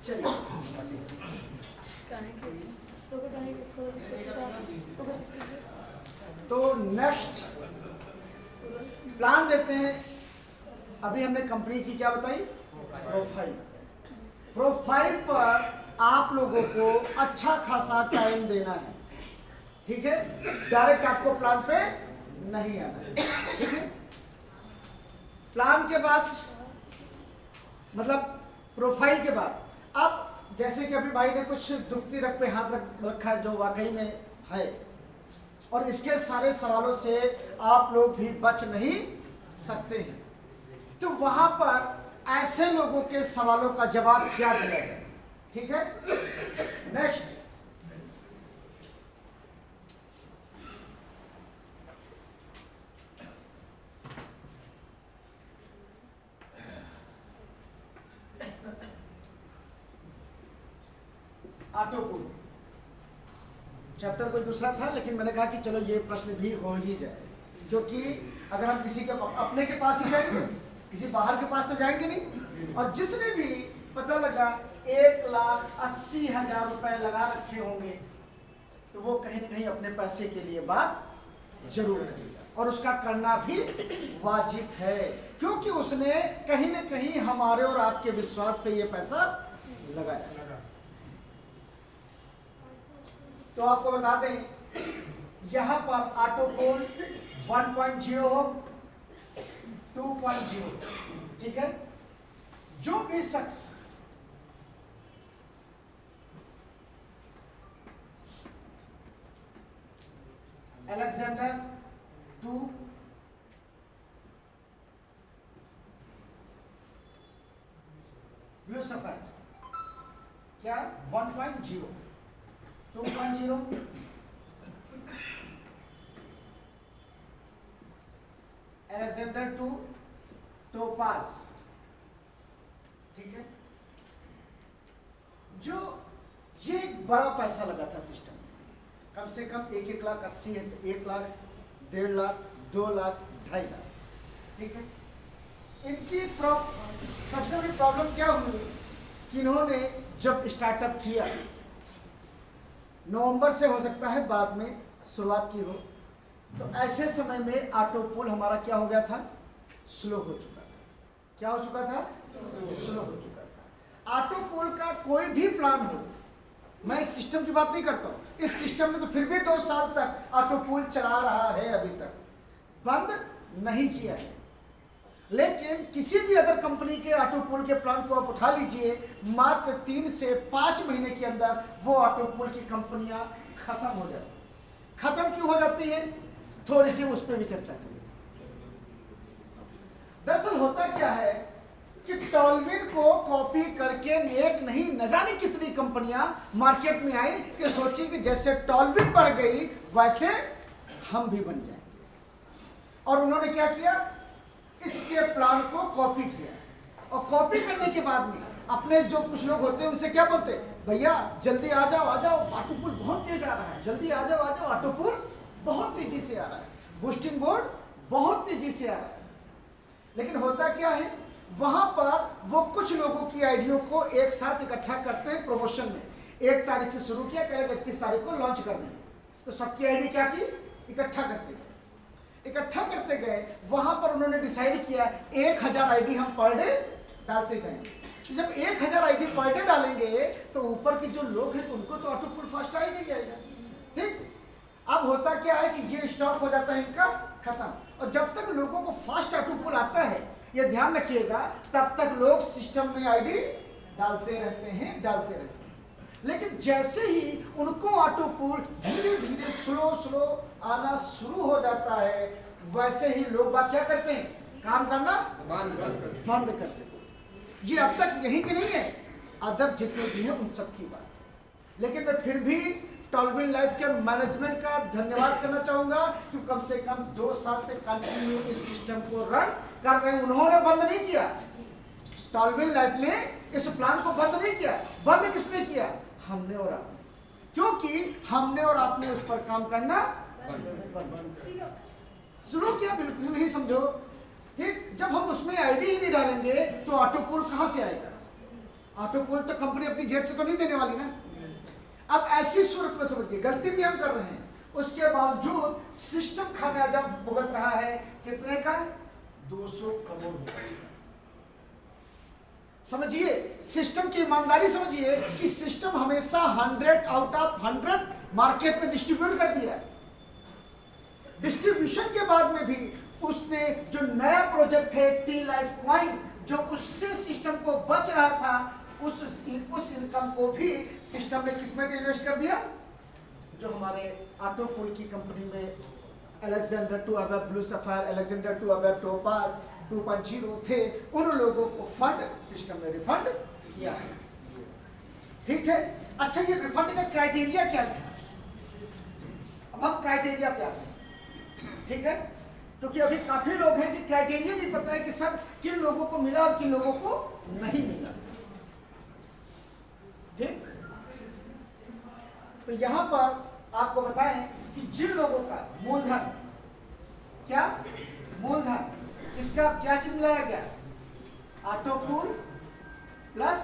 चलिए, तो next plan देते हैं। अभी हमने कंपनी की क्या बताई, प्रोफाइल। प्रोफाइल पर आप लोगों को अच्छा खासा टाइम देना है, ठीक है। डायरेक्ट आपको प्लान पे नहीं आना है, ठीक है। प्लान के बाद मतलब प्रोफाइल के बाद, अब जैसे कि अभी भाई ने कुछ दुखती रख पे हाथ रखा है जो वाकई में है, और इसके सारे सवालों से आप लोग भी बच नहीं सकते हैं। तो वहां पर ऐसे लोगों के सवालों का जवाब क्या दिया जाए, ठीक है। नेक्स्ट, ऑटोपूल चैप्टर कोई दूसरा था, लेकिन मैंने कहा कि चलो ये प्रश्न भी हो ही जाए, क्योंकि अगर हम किसी के अपने के पास ही जाएंगे, किसी बाहर के पास तो जाएंगे नहीं। और जिसने भी पता लगा 1,80,000 रुपए लगा रखे होंगे, तो वो कहीं ना कहीं अपने पैसे के लिए बात जरूर करेगा, और उसका करना भी वाजिब है, क्योंकि उसने कहीं ना कहीं हमारे और आपके विश्वास पे ये पैसा लगाया। तो आपको बता दें, यहां पर ऑटोपूल 1.0 हो, 2.0, ठीक है। जो भी शख्स अलेक्जेंडर 2, ब्लूसफर क्या 1.0, 2.0, अलेक्जेंडर 2, टोपाज, ठीक है। जो ये एक बड़ा पैसा लगा था सिस्टम में, कम से कम 1,80,000 है तो 1 लाख, 1.5 लाख, 2 लाख, 2.5 लाख, ठीक है। इनकी सबसे बड़ी प्रॉब्लम क्या हुई कि इन्होंने जब स्टार्टअप किया, नवंबर से हो सकता है बाद में शुरुआत की हो, तो ऐसे समय में ऑटोपूल हमारा क्या हो गया था, स्लो हो चुका था। क्या हो चुका था, स्लो हो चुका था। ऑटोपूल का कोई भी प्लान हो, मैं इस सिस्टम की बात नहीं करता हूँ, इस सिस्टम में तो फिर भी 2 साल तक ऑटोपूल चला रहा है, अभी तक बंद नहीं किया है। लेकिन किसी भी अदर कंपनी के ऑटोपूल के प्लान को आप उठा लीजिए, मात्र 3 से 5 महीने के अंदर वो ऑटोपूल की कंपनियां खत्म हो जाती। खत्म क्यों हो जाती है, थोड़ी सी उस पर भी चर्चा करें। दरअसल होता क्या है कि टॉलविन को कॉपी करके एक नहीं न जाने कितनी कंपनियां मार्केट में आई कि सोची कि जैसे टॉलविन बढ़ गई वैसे हम भी बन जाएंगे। और उन्होंने क्या किया, इसके प्लान को कॉपी किया, और कॉपी करने के बाद में अपने जो कुछ लोग होते हैं उनसे क्या बोलते हैं, भैया जल्दी आ जाओ ऑटोपूल बहुत तेज आ रहा है, जल्दी आ जाओ ऑटोपूल बहुत तेजी से आ रहा है, बूस्टिंग बोर्ड बहुत तेजी से आ रहा है। लेकिन होता क्या है, वहां पर वो कुछ लोगों की आइडियो को एक साथ इकट्ठा करते हैं प्रमोशन में। 1 तारीख से शुरू किया, कल 31 तारीख को लॉन्च कर दें, तो सबकी आईडी क्या की, इकट्ठा करते गए। वहां पर उन्होंने डिसाइड किया 1,000 आईडी हम पर डे डालते जाएंगे। जब 1,000 आईडी पर डे डालेंगे तो ऊपर के जो लोग हैं तो उनको तो ऑटोपूल फास्ट आ ही नहीं जाएगा, ठीक। अब होता क्या है कि ये स्टॉक हो जाता है इनका खत्म, और जब तक लोगों को फास्ट ऑटोपूल आता है, ये ध्यान रखिएगा, तब तक लोग सिस्टम में आईडी डालते रहते हैं। लेकिन जैसे ही उनको ऑटोपूल धीरे धीरे स्लो आना शुरू हो जाता है, वैसे ही लोग बात क्या करते हैं, काम करना बंद करते हैं। ये अब तक यही कि नहीं है, अदर जितने भी हैं उन सब की बात। लेकिन मैं फिर भी टॉलविन लाइफ के मैनेजमेंट का धन्यवाद करना चाहूंगा कि कम से कम 2 साल से कंटिन्यू इस सिस्टम को रन कर रहे हैं। उन्होंने बंद नहीं किया, टॉलविन लाइफ ने इस प्लान को बंद नहीं किया। बंद किसने किया, हमने और आपने, क्योंकि हमने और आपने उस पर काम करना शुरू किया। बिल्कुल नहीं समझो, ठीक। जब हम उसमें आईडी ही नहीं डालेंगे तो ऑटोपूल कहां से आएगा, ऑटो पोल तो कंपनी अपनी जेब से तो नहीं देने वाली ना। अब ऐसी सूरत में समझिए, गलती भी हम कर रहे हैं, उसके बावजूद सिस्टम खामियाजा भुगत रहा है। कितने का? 200 करोड़ रुपए। समझिए सिस्टम की ईमानदारी, समझिए कि सिस्टम हमेशा 100 आउट ऑफ 100 मार्केट में डिस्ट्रीब्यूट कर दिया है। डिस्ट्रीब्यूशन के बाद में भी उसने जो नया प्रोजेक्ट है टी लाइफ कॉइन, जो उससे सिस्टम को बच रहा था, उस इनकम को भी सिस्टम ने किसमें इन्वेस्ट कर दिया? जो हमारे ऑटो पोल की कंपनी में अलेक्जेंडर टू अवेब ब्लू सफायर, अलेक्जेंडर टू अवेब टोपाज 2.0 थे, उन लोगों को फंड सिस्टम ने रिफंड किया है। ठीक है, अच्छा ये रिफंड का क्राइटेरिया क्या था? अब हम क्राइटेरिया पे आते हैं। ठीक है, क्योंकि अभी काफी लोग हैं कि क्राइटेरिया नहीं पता है कि सर किन लोगों को मिला और किन लोगों को नहीं मिला। ठीक, तो यहां पर आपको बताएं कि जिन लोगों का मूलधन, क्या मूलधन, इसका क्या चिन्ह लाया गया? Auto pool plus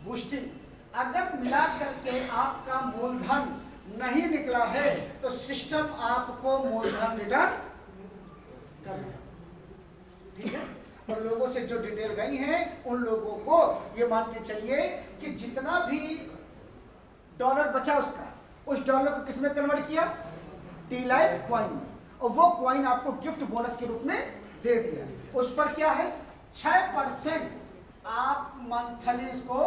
boosting. अगर मिला करके आपका मूलधन नहीं निकला है तो सिस्टम आपको मूलधन रिटर्न करना। ठीक है, और लोगों से जो डिटेल गई हैं उन लोगों को ये मान के चलिए कि जितना भी डॉलर बचा उसका, उस डॉलर को किसमें कन्वर्ट किया? टी लाइफ कॉइन में, और वो कॉइन आपको गिफ्ट बोनस के रूप में दे दिया। उस पर क्या है? 6% आप मंथली इसको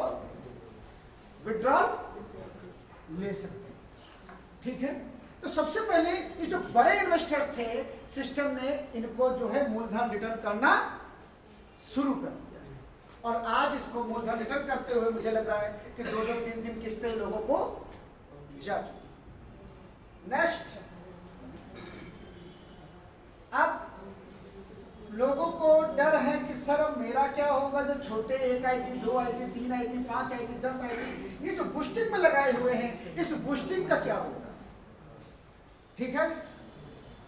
विड्रॉल ले सकते हैं। ठीक है, तो सबसे पहले ये जो बड़े इन्वेस्टर थे, सिस्टम ने इनको जो है मूलधन रिटर्न करना शुरू कर दिया, और आज इसको मूलधन रिटर्न करते हुए मुझे लग रहा है कि 2-3 किस्तें लोगों को जा चुकी। नेक्स्ट, अब लोगों को डर है कि सर अब मेरा क्या होगा जो छोटे 1 ID 2 ID 3 ID 5 ID 10 ID ये जो बूस्टिंग में लगाए हुए हैं, इस बूस्टिंग का क्या होगा? ठीक है,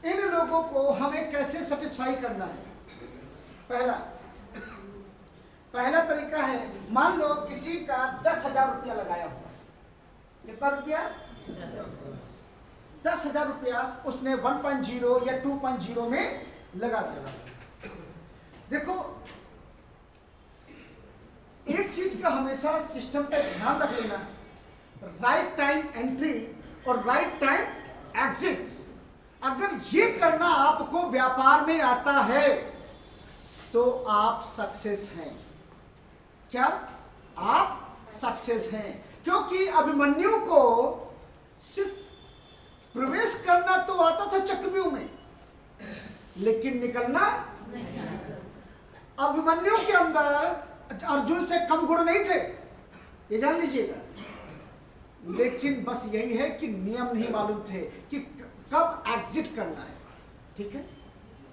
इन लोगों को हमें कैसे सेटिस्फाई करना है? पहला तरीका है, मान लो किसी का 10,000 रुपया लगाया हुआ। कितना रुपया? 10,000 रुपया उसने 1.0 या 2.0 में लगा दिया। देखो, एक चीज का हमेशा सिस्टम पे ध्यान रख लेना, राइट टाइम एंट्री और राइट टाइम एग्जिट। अगर ये करना आपको व्यापार में आता है तो आप सक्सेस हैं। क्या? आप सक्सेस हैं, क्योंकि अभिमन्यु को सिर्फ प्रवेश करना तो आता था चक्रव्यूह में, लेकिन निकलना नहीं आता। अभिमन्यु के अंदर अर्जुन से कम गुण नहीं थे, ये जान लीजिएगा, लेकिन बस यही है कि नियम नहीं मालूम थे कि कब एग्जिट करना है। ठीक है,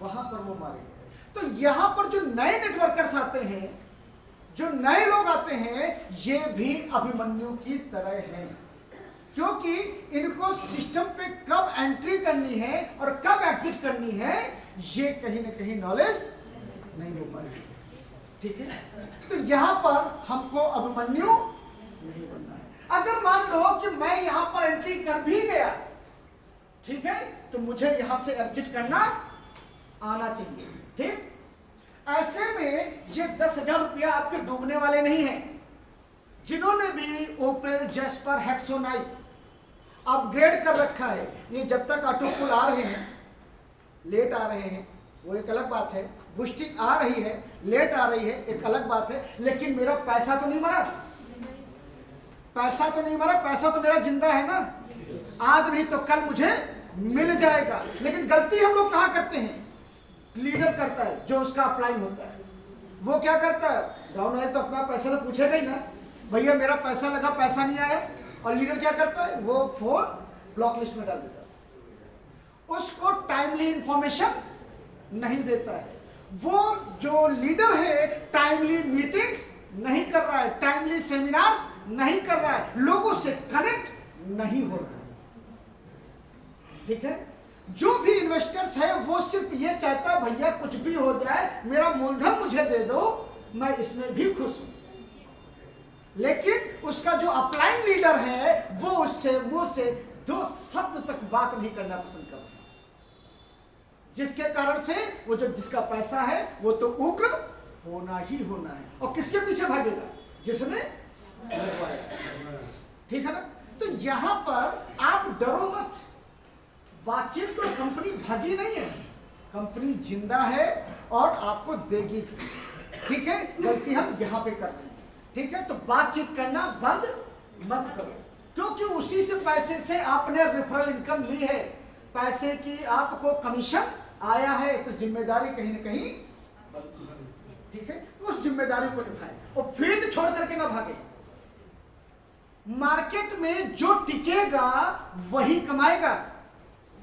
वहां पर वो मारे गए। तो यहां पर जो नए नेटवर्कर्स आते हैं, जो नए लोग आते हैं, ये भी अभिमन्यु की तरह हैं, क्योंकि इनको सिस्टम पे कब एंट्री करनी है और कब एग्जिट करनी है ये कहीं ना कहीं नॉलेज नहीं हो पाएगी। ठीक है, तो यहां पर हमको अभिमन्यु नहीं बनना है। अगर मान लो कि मैं यहां पर एंट्री कर भी गया, ठीक है, तो मुझे यहां से एग्जिट करना आना चाहिए। ठीक, ऐसे में ये 10,000 रुपया आपके डूबने वाले नहीं हैं। जिन्होंने भी ओपेल, जेस्पर, हेक्सोनाइट अपग्रेड कर रखा है, ये जब तक ऑटो पुल आ रहे हैं, लेट आ रहे हैं, वो एक अलग बात है। बूस्टिंग आ रही है, लेट आ रही है, एक अलग बात है, लेकिन मेरा पैसा तो नहीं मरा। पैसा तो नहीं मरा, पैसा तो मेरा जिंदा है ना। आज नहीं तो कल मुझे मिल जाएगा। लेकिन गलती हम लोग कहाँ करते हैं? लीडर करता है, जो उसका अपलाइन होता है, वो क्या करता है? डाउन आए तो अपना पैसा तो पूछेगा ही ना, भैया मेरा पैसा लगा, पैसा नहीं आया। और लीडर क्या करता है? वो फोन ब्लॉक लिस्ट में डाल देता है, उसको टाइमली इंफॉर्मेशन नहीं देता है। वो जो लीडर है टाइमली मीटिंग्स नहीं कर रहा है, टाइमली सेमिनार्स नहीं कर रहा है, लोगों से कनेक्ट नहीं हो रहा है। ठीक है, जो भी इन्वेस्टर्स है वो सिर्फ ये चाहता है भैया कुछ भी हो जाए, मेरा मूलधन मुझे दे दो, मैं इसमें भी खुश हूं। लेकिन उसका जो अपलाइन लीडर है वो उससे मुंह से दो शब्द तक बात नहीं करना पसंद करता, जिसके कारण से वो जो जिसका पैसा है वो तो उग्र होना ही होना है। और किसके पीछे भागेगा? जिसने लगवाया। ठीक है ना? तो यहां पर आप डरो मत, बातचीत तो कंपनी भागी नहीं है, कंपनी जिंदा है और आपको देगी भी। ठीक है, गलती हम यहां पे करते हैं। ठीक है, तो बातचीत करना बंद मत करो, क्योंकि उसी से पैसे से आपने रेफरल इनकम ली है, पैसे की आपको कमीशन आया है, तो जिम्मेदारी कहीं ना कहीं। ठीक है, उस जिम्मेदारी को निभाएं और फील्ड छोड़ करके ना भागे। मार्केट में जो टिकेगा वही कमाएगा,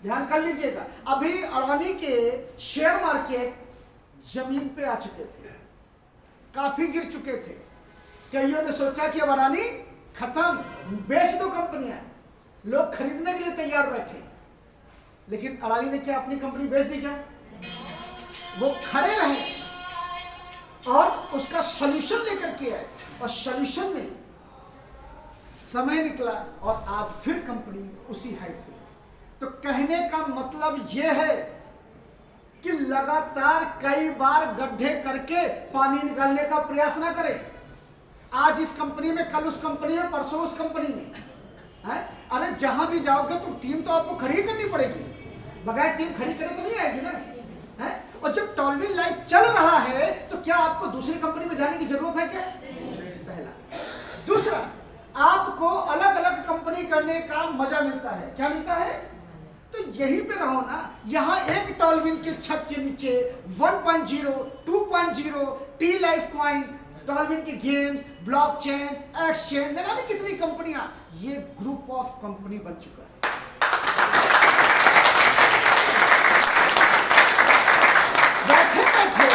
ध्यान कर लीजिएगा। अभी अडानी के शेयर मार्केट जमीन पे आ चुके थे, काफी गिर चुके थे। कईयों ने सोचा कि अब अडानी खत्म, बेच दो कंपनियां, लोग खरीदने के लिए तैयार बैठे। लेकिन अडानी ने क्या अपनी कंपनी बेच दी क्या? वो खड़े रहे और उसका सॉल्यूशन लेकर के आए, और सॉल्यूशन में समय निकला और आज फिर कंपनी उसी हाइट पे। तो कहने का मतलब यह है कि लगातार कई बार गड्ढे करके पानी निकालने का प्रयास ना करें। आज इस कंपनी में, कल उस कंपनी में, परसों उस कंपनी में है। अरे जहां भी जाओगे तो टीम तो आपको खड़ी करनी पड़ेगी, बगैर टीम खड़ी करे तो नहीं आएगी ना है। और जब टॉलविन लाइफ चल रहा है तो क्या आपको दूसरी कंपनी में जाने की जरूरत है क्या? पहला। दूसरा, आपको अलग अलग कंपनी करने का मजा मिलता है। क्या मिलता है? तो यहीं पे रहो ना। यहां एक टॉलविन के छत के नीचे 1.0, 2.0, टी लाइफ कॉइन, टॉलविन की गेम्स, ब्लॉकचेन, एक्सचेंज, न जाने कितनी कंपनियां, ये ग्रुप ऑफ कंपनी बन चुका है। बैठे बैठे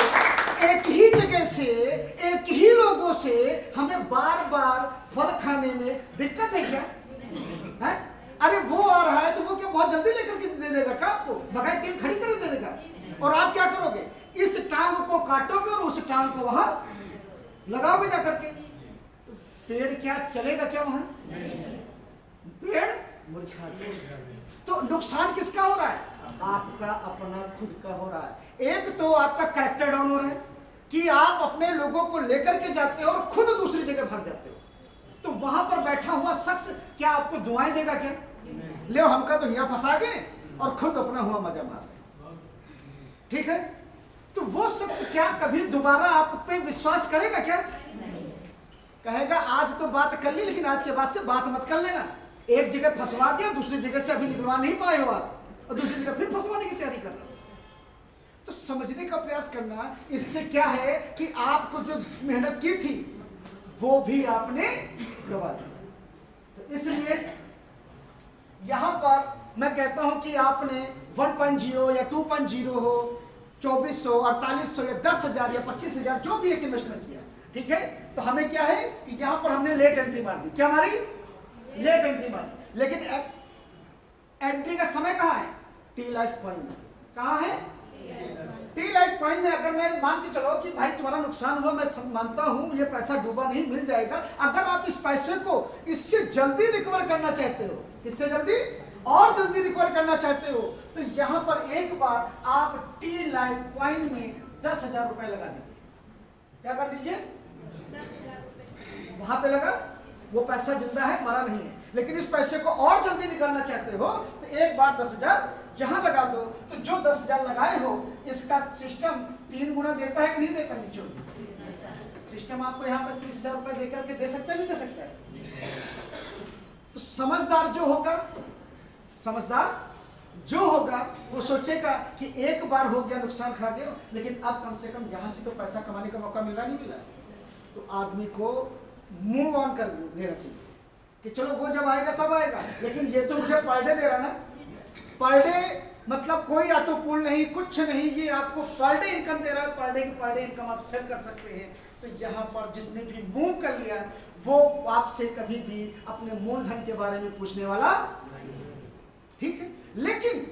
एक ही जगह से, एक ही लोगों से हमें बार बार फल खाने में दिक्कत है क्या? है? अरे वो आ रहा है तो वो क्या बहुत जल्दी लेकर के दे देगा क्या आपको? बगैर टीम खड़ी कर दे देगा। और आप क्या करोगे? इस टांग को काटोगे और उस टांग को वहां लगाओगे जाकर के। तो पेड़ क्या चलेगा क्या वहां? पेड़ मुरझा जाएगा। तो नुकसान किसका हो रहा है? आपका अपना खुद का हो रहा है। एक तो आपका कैरेक्टर डाउन हो रहा है कि आप अपने लोगों को लेकर के जाते हो और खुद दूसरी जगह भाग जाते हो। तो वहां पर बैठा हुआ शख्स क्या आपको दुआएं देगा क्या? ले हमका तो यहाँ फंसा गए और खुद अपना हुआ मजा मार रहे। ठीक है, तो वो शख्स क्या कभी दोबारा आप पे विश्वास करेगा क्या? कहेगा आज तो बात कर ली, लेकिन आज के बाद से बात मत कर लेना। एक जगह फंसवा दिया, दूसरी जगह से अभी निकलवा नहीं पाए हो आप, और दूसरी जगह फिर फंसवाने की तैयारी कर रहे हो। तो समझने का प्रयास करना, इससे क्या है कि आपको जो मेहनत की थी वो भी आपने गवा दी। तो इसलिए यहां पर मैं कहता हूं कि आपने 1.0 या 2.0 हो, 2400, 4800 या 10,000 या 25,000 जो भी एक इन्वेस्टमेंट किया, ठीक है, तो हमें क्या है कि यहां पर हमने लेट एंट्री मार दी। क्या मारी? लेट एंट्री मारी। लेकिन एंट्री का समय कहां है? टी लाइफ कॉइन में। कहां है? टी लाइफ कॉइन में। अगर मैं मान के चलो कि भाई तुम्हारा नुकसान हुआ, मैं मानता हूं, ये पैसा डूबा नहीं, मिल जाएगा। अगर आप इस पैसे को इससे जल्दी रिकवर करना चाहते हो, इससे जल्दी और जल्दी रिकवर करना चाहते हो, तो यहां पर एक बार आप टी लाइफ कॉइन में 10,000 रुपए लगा दीजिए। क्या कर दीजिए? वहां पे लगा, वो पैसा जिंदा है, मरा नहीं है। लेकिन इस पैसे को और जल्दी निकालना चाहते हो तो एक बार 10,000 यहां लगा दो। तो जो 10,000 लगाए हो, इसका सिस्टम 3 गुना देता है कि नहीं देता? नीचे सिस्टम आपको यहाँ पर 30,000 रुपए देकर के दे सकता है, नहीं दे सकता है? तो समझदार जो होगा, समझदार जो होगा वो सोचेगा कि एक बार हो गया, नुकसान खा गया, लेकिन अब कम से कम यहां से तो पैसा कमाने का मौका मिला, नहीं मिला। तो आदमी को मूव ऑन कर लेना चाहिए कि चलो वो जब आएगा तब आएगा, लेकिन ये तो मुझे पर डे दे रहा ना। पर डे मतलब कोई ऑटो पूल नहीं, कुछ नहीं, ये आपको पर डे इनकम दे रहा है। पर डे की पर डे इनकम आप सेट कर सकते हैं। तो यहाँ पर जिसने भी मूव कर लिया वो आपसे कभी भी अपने मूलधन के बारे में पूछने वाला, ठीक है। लेकिन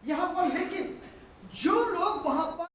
यहाँ पर, लेकिन जो लोग वहां पर